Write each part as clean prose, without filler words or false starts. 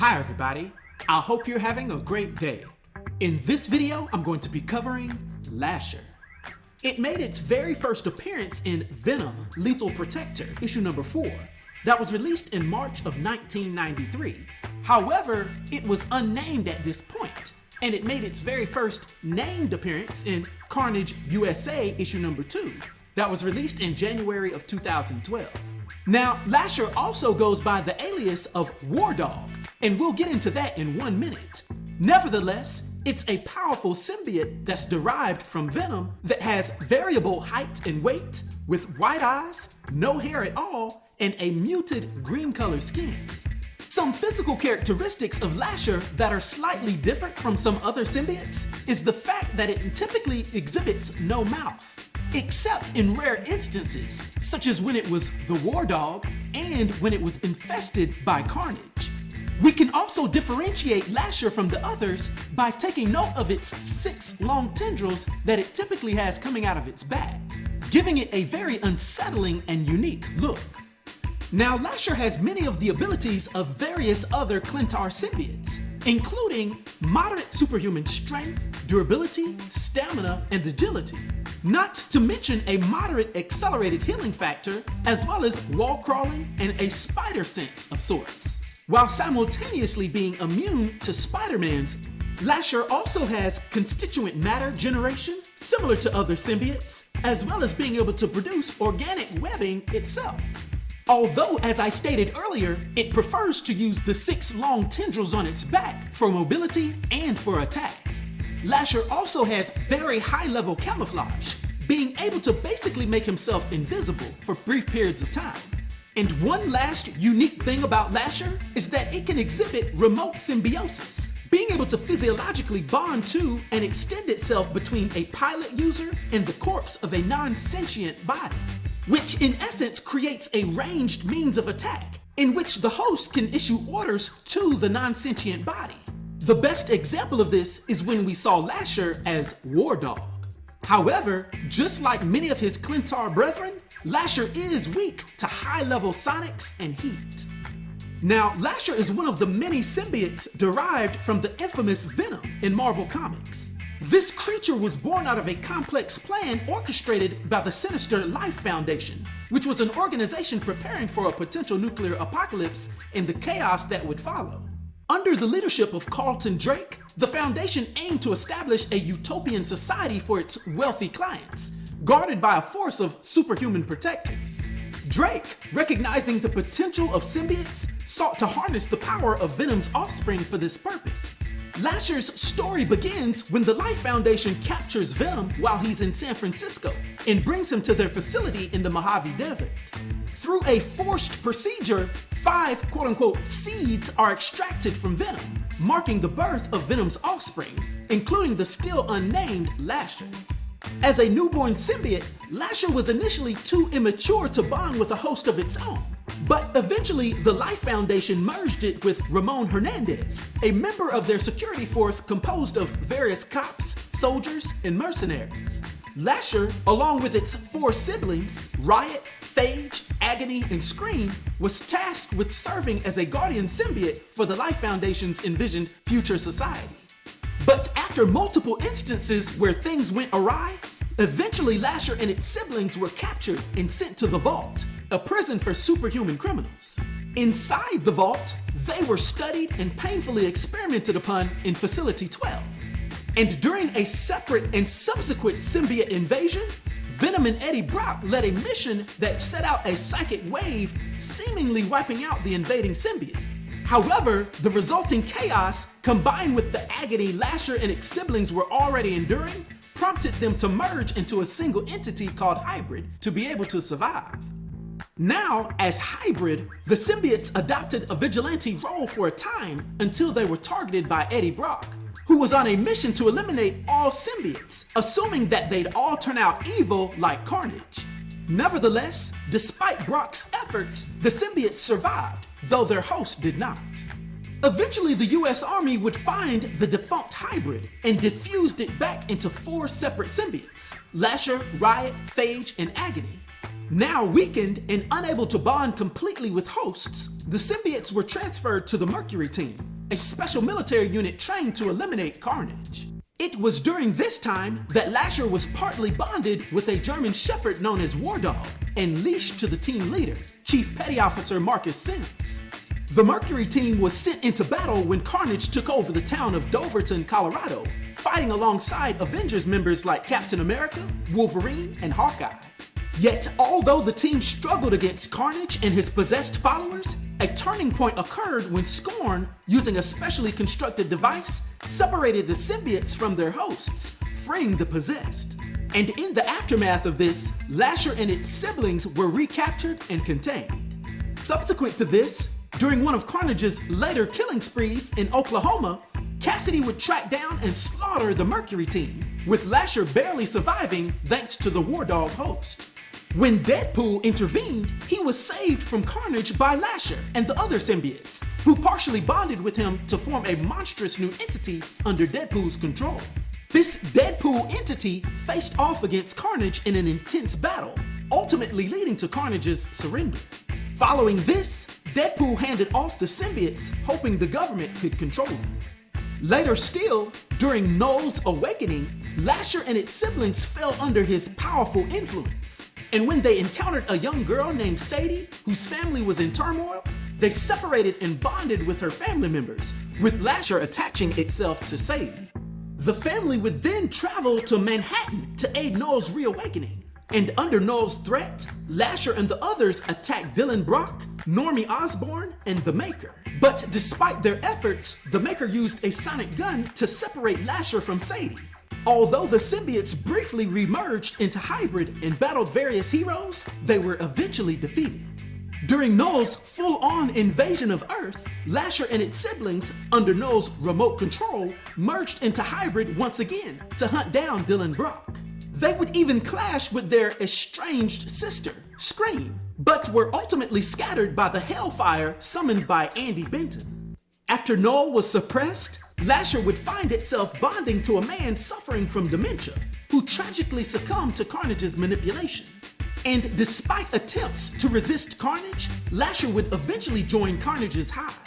Hi everybody, I hope you're having a great day. In this video, I'm going to be covering Lasher. It made its very first appearance in Venom, Lethal Protector, issue number 4, that was released in March of 1993. However, it was unnamed at this point, and it made its very first named appearance in Carnage USA, issue number 2, that was released in January of 2012. Now, Lasher also goes by the alias of War Dog, and we'll get into that in 1 minute. Nevertheless, it's a powerful symbiote that's derived from Venom that has variable height and weight, with white eyes, no hair at all, and a muted green color skin. Some physical characteristics of Lasher that are slightly different from some other symbiotes is the fact that it typically exhibits no mouth, except in rare instances, such as when it was the War Dog and when it was infested by Carnage. We can also differentiate Lasher from the others by taking note of its 6 long tendrils that it typically has coming out of its back, giving it a very unsettling and unique look. Now, Lasher has many of the abilities of various other Klyntar symbiotes, including moderate superhuman strength, durability, stamina, and agility. Not to mention a moderate accelerated healing factor, as well as wall crawling and a spider sense of sorts. While simultaneously being immune to Spider-Man's, Lasher also has constituent matter generation, similar to other symbiotes, as well as being able to produce organic webbing itself. Although, as I stated earlier, it prefers to use the 6 long tendrils on its back for mobility and for attack. Lasher also has very high-level camouflage, being able to basically make himself invisible for brief periods of time. And one last unique thing about Lasher is that it can exhibit remote symbiosis, being able to physiologically bond to and extend itself between a pilot user and the corpse of a non-sentient body, which in essence creates a ranged means of attack in which the host can issue orders to the non-sentient body. The best example of this is when we saw Lasher as War Dog. However, just like many of his Klyntar brethren, Lasher is weak to high-level sonics and heat. Now, Lasher is one of the many symbiotes derived from the infamous Venom in Marvel Comics. This creature was born out of a complex plan orchestrated by the sinister Life Foundation, which was an organization preparing for a potential nuclear apocalypse and the chaos that would follow. Under the leadership of Carlton Drake, the Foundation aimed to establish a utopian society for its wealthy clients, guarded by a force of superhuman protectors. Drake, recognizing the potential of symbiotes, sought to harness the power of Venom's offspring for this purpose. Lasher's story begins when the Life Foundation captures Venom while he's in San Francisco and brings him to their facility in the Mojave Desert. Through a forced procedure, 5 quote-unquote seeds are extracted from Venom, marking the birth of Venom's offspring, including the still unnamed Lasher. As a newborn symbiote, Lasher was initially too immature to bond with a host of its own, but eventually the Life Foundation merged it with Ramon Hernandez, a member of their security force composed of various cops, soldiers, and mercenaries. Lasher, along with its 4 siblings, Riot, Phage, Agony, and Scream, was tasked with serving as a guardian symbiote for the Life Foundation's envisioned future society. But after multiple instances where things went awry, eventually Lasher and its siblings were captured and sent to the Vault, a prison for superhuman criminals. Inside the Vault, they were studied and painfully experimented upon in Facility 12. And during a separate and subsequent symbiote invasion, Venom and Eddie Brock led a mission that set out a psychic wave, seemingly wiping out the invading symbiote. However, the resulting chaos, combined with the agony Lasher and its siblings were already enduring, prompted them to merge into a single entity called Hybrid to be able to survive. Now, as Hybrid, the symbiotes adopted a vigilante role for a time until they were targeted by Eddie Brock, who was on a mission to eliminate all symbiotes, assuming that they'd all turn out evil like Carnage. Nevertheless, despite Brock's efforts, the symbiotes survived, though their host did not. Eventually, the US Army would find the defunct Hybrid and diffused it back into 4 separate symbiotes: Lasher, Riot, Phage, and Agony. Now weakened and unable to bond completely with hosts, the symbiotes were transferred to the Mercury team, a special military unit trained to eliminate Carnage. It was during this time that Lasher was partly bonded with a German shepherd known as War Dog and leashed to the team leader, Chief Petty Officer Marcus Sims. The Mercury team was sent into battle when Carnage took over the town of Doverton, Colorado, fighting alongside Avengers members like Captain America, Wolverine, and Hawkeye. Yet, although the team struggled against Carnage and his possessed followers, a turning point occurred when Scorn, using a specially constructed device, separated the symbiotes from their hosts, freeing the possessed. And in the aftermath of this, Lasher and its siblings were recaptured and contained. Subsequent to this, during one of Carnage's later killing sprees in Oklahoma, Cassidy would track down and slaughter the Mercury team, with Lasher barely surviving thanks to the War Dog host. When Deadpool intervened, he was saved from Carnage by Lasher and the other symbiotes, who partially bonded with him to form a monstrous new entity under Deadpool's control. This Deadpool entity faced off against Carnage in an intense battle, ultimately leading to Carnage's surrender. Following this, Deadpool handed off the symbiotes, hoping the government could control them. Later still, during Knull's awakening, Lasher and its siblings fell under his powerful influence. And when they encountered a young girl named Sadie, whose family was in turmoil, they separated and bonded with her family members, with Lasher attaching itself to Sadie. The family would then travel to Manhattan to aid Knull's reawakening. And under Knull's threat, Lasher and the others attacked Dylan Brock, Normie Osborn, and the Maker. But despite their efforts, the Maker used a sonic gun to separate Lasher from Sadie. Although the symbiotes briefly remerged into hybrid and battled various heroes, they were eventually defeated. During Knull's full-on invasion of Earth, Lasher and its siblings, under Knull's remote control, merged into hybrid once again to hunt down Dylan Brock. They would even clash with their estranged sister, Scream, but were ultimately scattered by the Hellfire summoned by Andy Benton. After Knull was suppressed, Lasher would find itself bonding to a man suffering from dementia, who tragically succumbed to Carnage's manipulation. And despite attempts to resist Carnage, Lasher would eventually join Carnage's hive.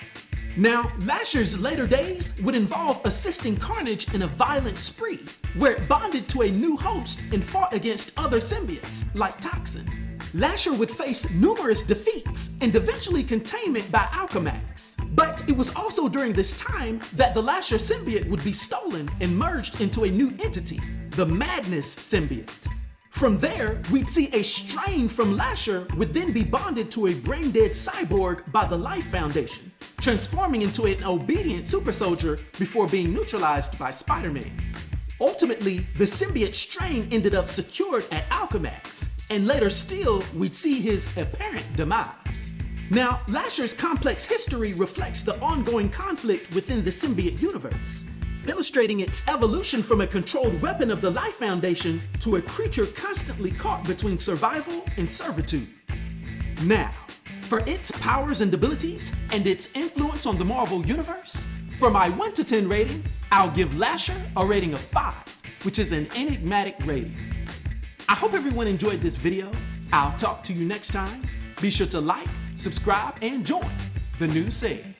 Now, Lasher's later days would involve assisting Carnage in a violent spree, where it bonded to a new host and fought against other symbiotes, like Toxin. Lasher would face numerous defeats and eventually containment by Alchemax. But it was also during this time that the Lasher symbiote would be stolen and merged into a new entity, the Madness symbiote. From there, we'd see a strain from Lasher would then be bonded to a brain-dead cyborg by the Life Foundation, transforming into an obedient super soldier before being neutralized by Spider-Man. Ultimately, the symbiote strain ended up secured at Alchemax, and later still, we'd see his apparent demise. Now, Lasher's complex history reflects the ongoing conflict within the symbiote universe, illustrating its evolution from a controlled weapon of the Life Foundation to a creature constantly caught between survival and servitude. Now, for its powers and abilities and its influence on the Marvel Universe, for my 1 to 10 rating, I'll give Lasher a rating of 5, which is an enigmatic rating. I hope everyone enjoyed this video. I'll talk to you next time. Be sure to like, subscribe, and join the new Say.